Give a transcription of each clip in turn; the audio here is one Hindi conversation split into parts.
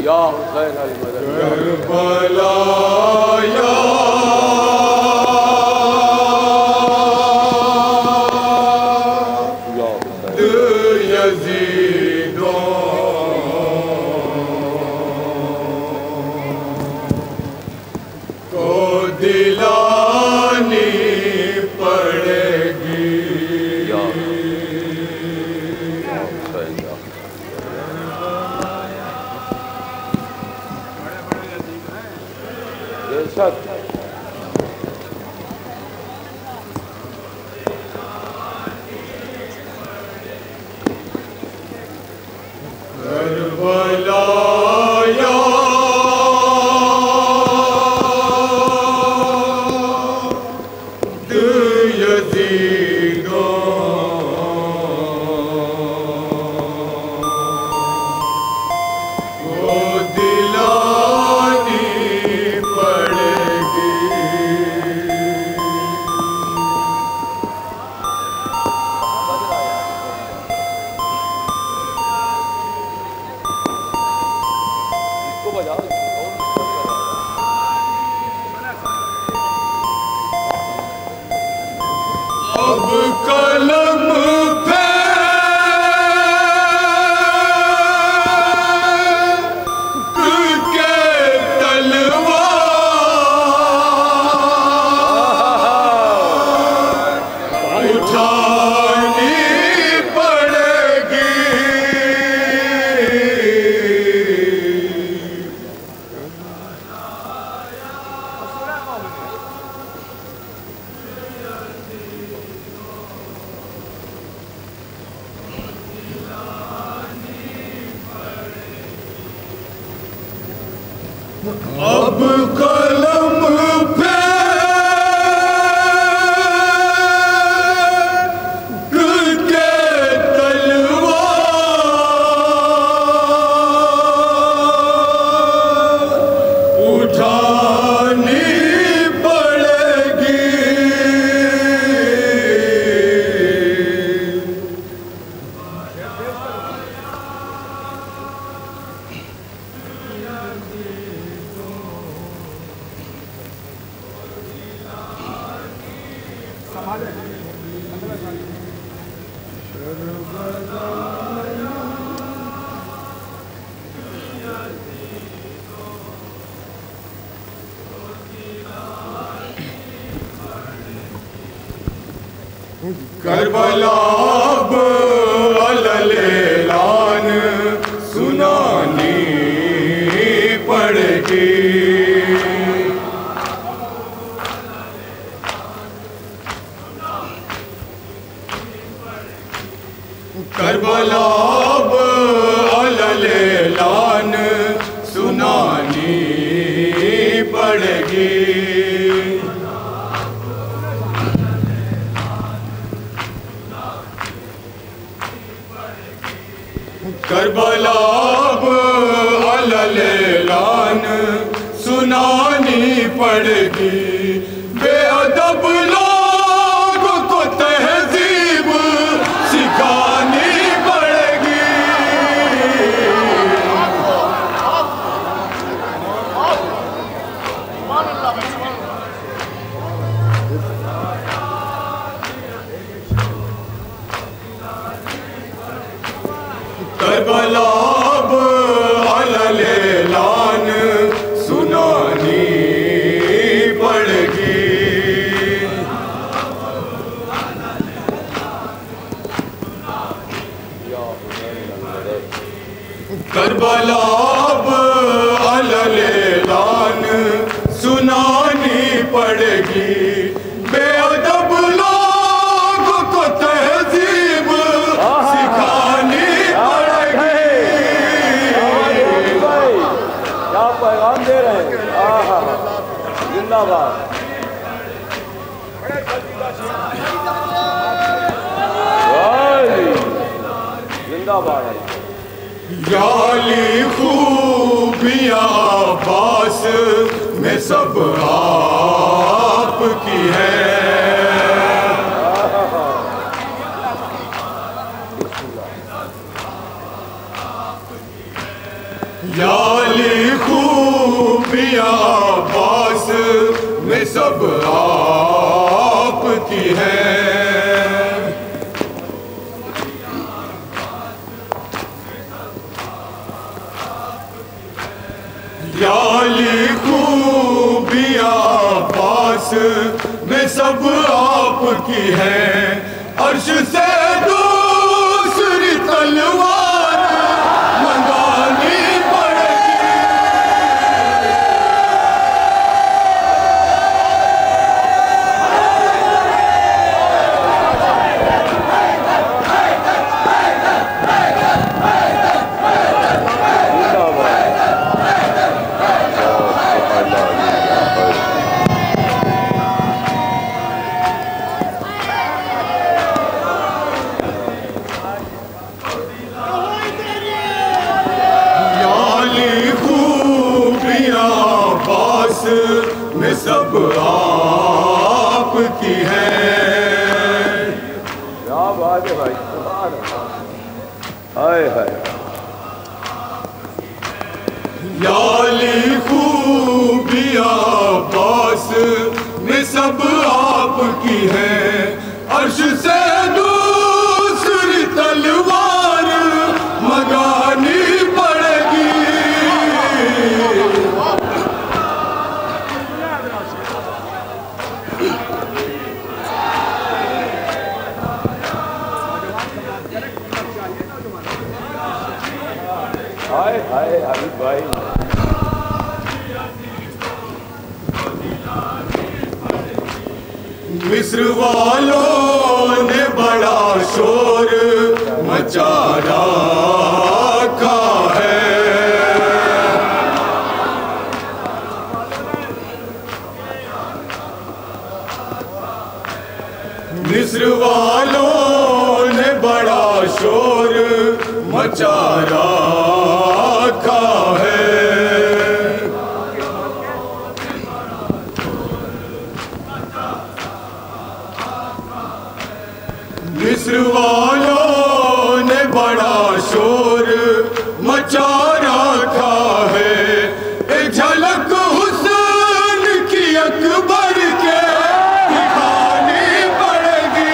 या हुसैन अल मदद करबला या अब कलम पे के तलवार उठानी पड़ेगी। करबला अब अलल-ए-लान सुनानी पड़ेगी। करबला अब अलल-ए-लान सुनानी पड़ेगी। करबला अब अलल-ए-लान सुनानी पड़ेगी। बेअदब लोग को तहजीब सिखानी पड़ेगी। करबला अब अलल-ए-लान सुनानी पड़ेगी। करबला अब अलल-ए-लान सुनानी पड़ेगी। बेअदब लोग को तहजीब सिखानी पड़ेगी। क्या पैगाम दे रहे हैं। जिंदाबाद। जिंदाबाद। याली खूबियाँ अब्बास में सब आपकी है। याली खूबियाँ अब्बास में सब आपकी हैं। याली खूबियाँ अब्बास में सब आपकी हैं। अर्श से दूसरी तलवार मंगानी पड़ेगी। में सब आपकी हैं। क्या बात है भाई, हाय हाय। याली खूबियाँ अब्बास में सब आपकी हैं। अर्श से दूसरी तलवार मंगानी पड़ेगी। हाय हाय हाबिब भाई। मिस्र वालों ने बड़ा शोर मचा रखा है। मिस्र वालों ने बड़ा शोर मचा रखा है। मिस्र वालों ने बड़ा शोर मचा रखा है। एक झलक हुस्न की अकबर के दिखानी पड़ेगी।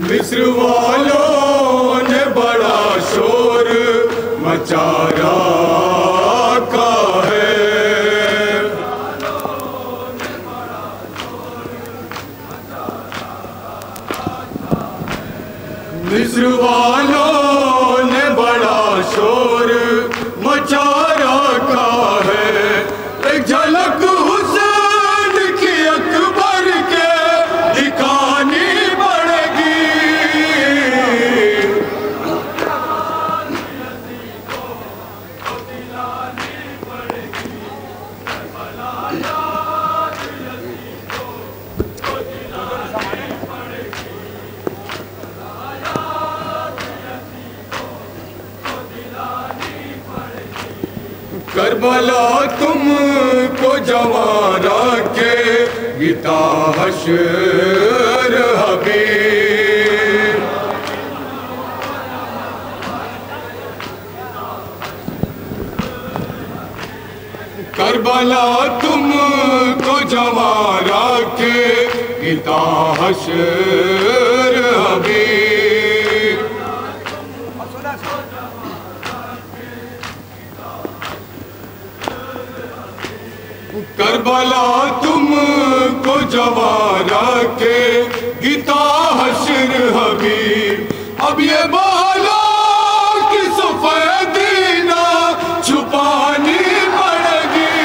मिस्र वालों ने बड़ा शोर मचा रखा है। मिस्र वालों ने बड़ा शोर मचा रखा है। एक झलक हुस्न की अकबर के दिखानी पड़ेगी। करबला तुमको जवां रखे गीता हश्र हबीब। करबला तुमको जवां रखे गीता हश्र हबीब। करबला तुमको जवां रखे गीता हश्र हबीब। अब ये बाला की सफेदी ना छुपानी पड़ेगी।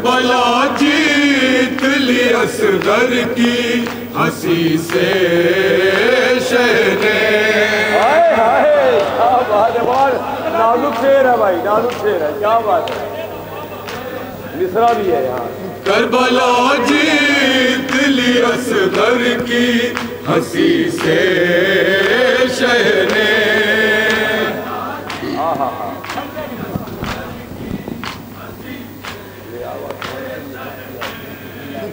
करबला जीत ली असगर की हंसी से शहने। हाय हाय क्या बात है, बहुत नाजुक शेर है भाई, नाजुक शेर है, क्या बात है। मिसरा भी है यहाँ। करबला जीत ली असगर की हंसी से शहने।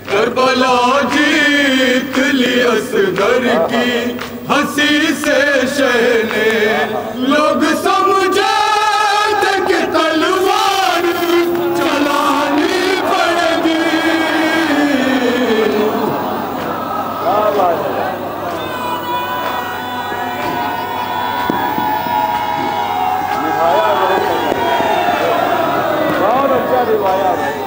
करबला जीत ली असगर की हंसी से शहने। लोग समझे थे कि तलवार चलानी पड़ेगी। क्या बात है, निभाया बहुत अच्छा निभाया भाई।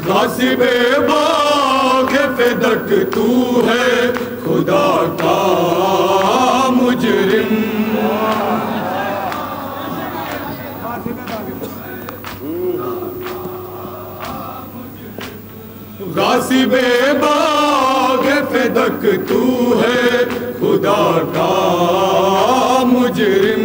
गासिबे बाग़ फ़िदक तू है खुदा का मुजरिम। गासिबे बाग़ फ़िदक तू है खुदा का मुजरिम।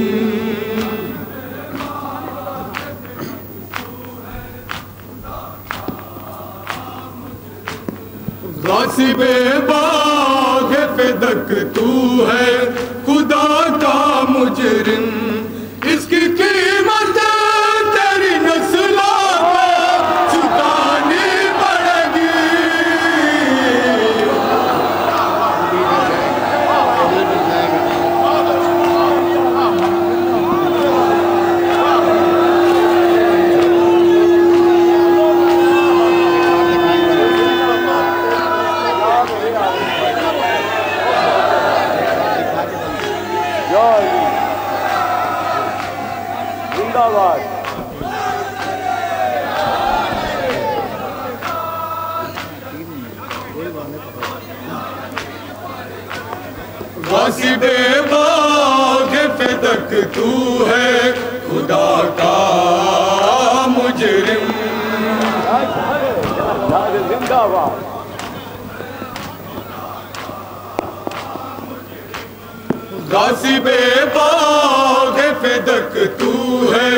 गासिबे बाग़ फ़िदक तू है खुदा का मुजरिम। इसकी कीमत तेरी नस्लों को चुकानी पड़ेगी। जिंदाबाद। गासिबे बाग़ फ़िदक तू है खुदा का मुजरिम। जिंदाबाद। गासिबे बाग़ फ़िदक तू है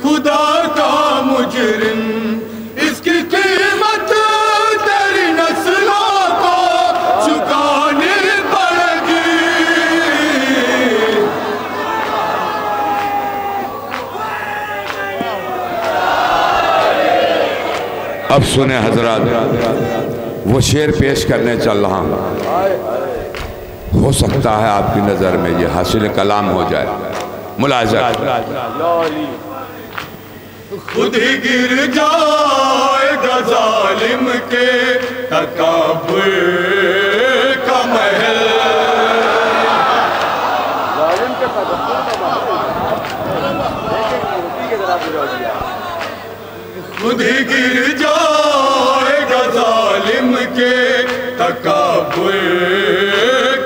खुदा का मुजरिम। इसकी कीमत तेरी नस्लों को चुकानी पड़ेगी। अब सुने हजरात, वो शेर पेश करने चल रहा हूँ। हो सकता है आपकी नज़र में ये हासिल कलाम हो जाए। मुलाज़ा खुद ही गिर जाएगा जालिम के तकब्बुर का महल। जालिम के तकब्बुर का महल। खुद ही गिर जाएगा जालिम के तकब्बुर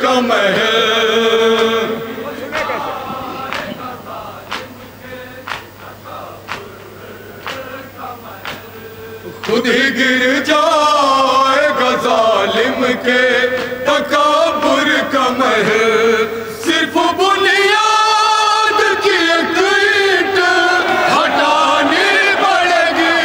का महल। खुद ही गिर जाएगा जालिम के तकब्बुर का महल। सिर्फ बुनियाद की एक ईंट हटानी पड़ेगी।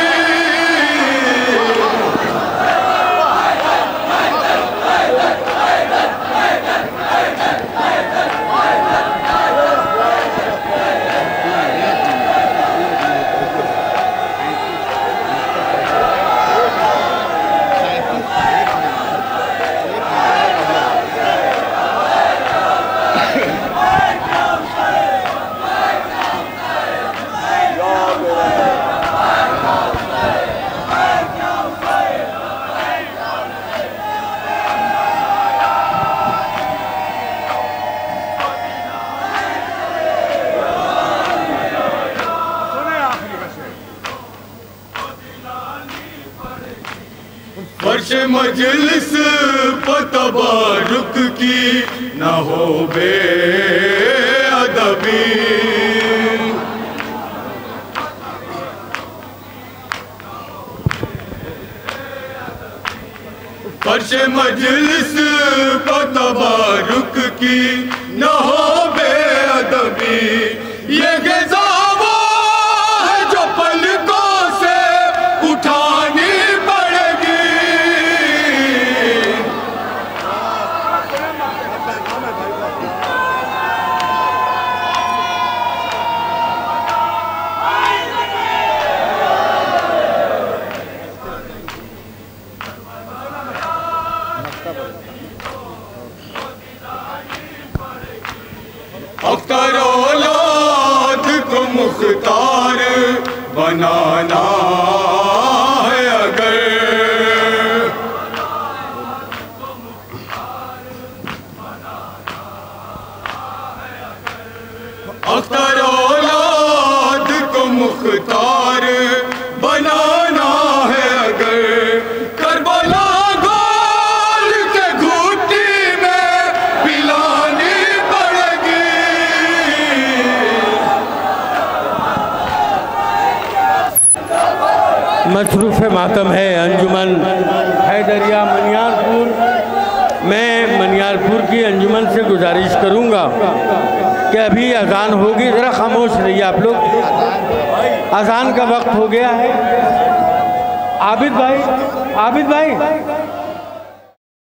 फर्श मजलिस पतबारुक की न हो बे बेअदबी। फर्श मजलिस को तबारुक की न हो बेअदबी। ये ग़िज़ा वो है जो पलकों से उठानी पड़ेगी। अख्तर औलाद को मुख्तार बनाना है अगर, अख्तर औलाद को मुख्तार बनाना है अगर, करबला गोल के घूटी में पिलानी पड़ेगी। मसरूफ़ मातम है अंजुमन हैदरिया मनियारपुर। मैं मनियारपुर की अंजुमन से गुजारिश करूंगा कि अभी अजान होगी, ज़रा खामोश रहिए आप लोग, अजान का वक्त हो गया है। आबिद भाई, आबिद भाई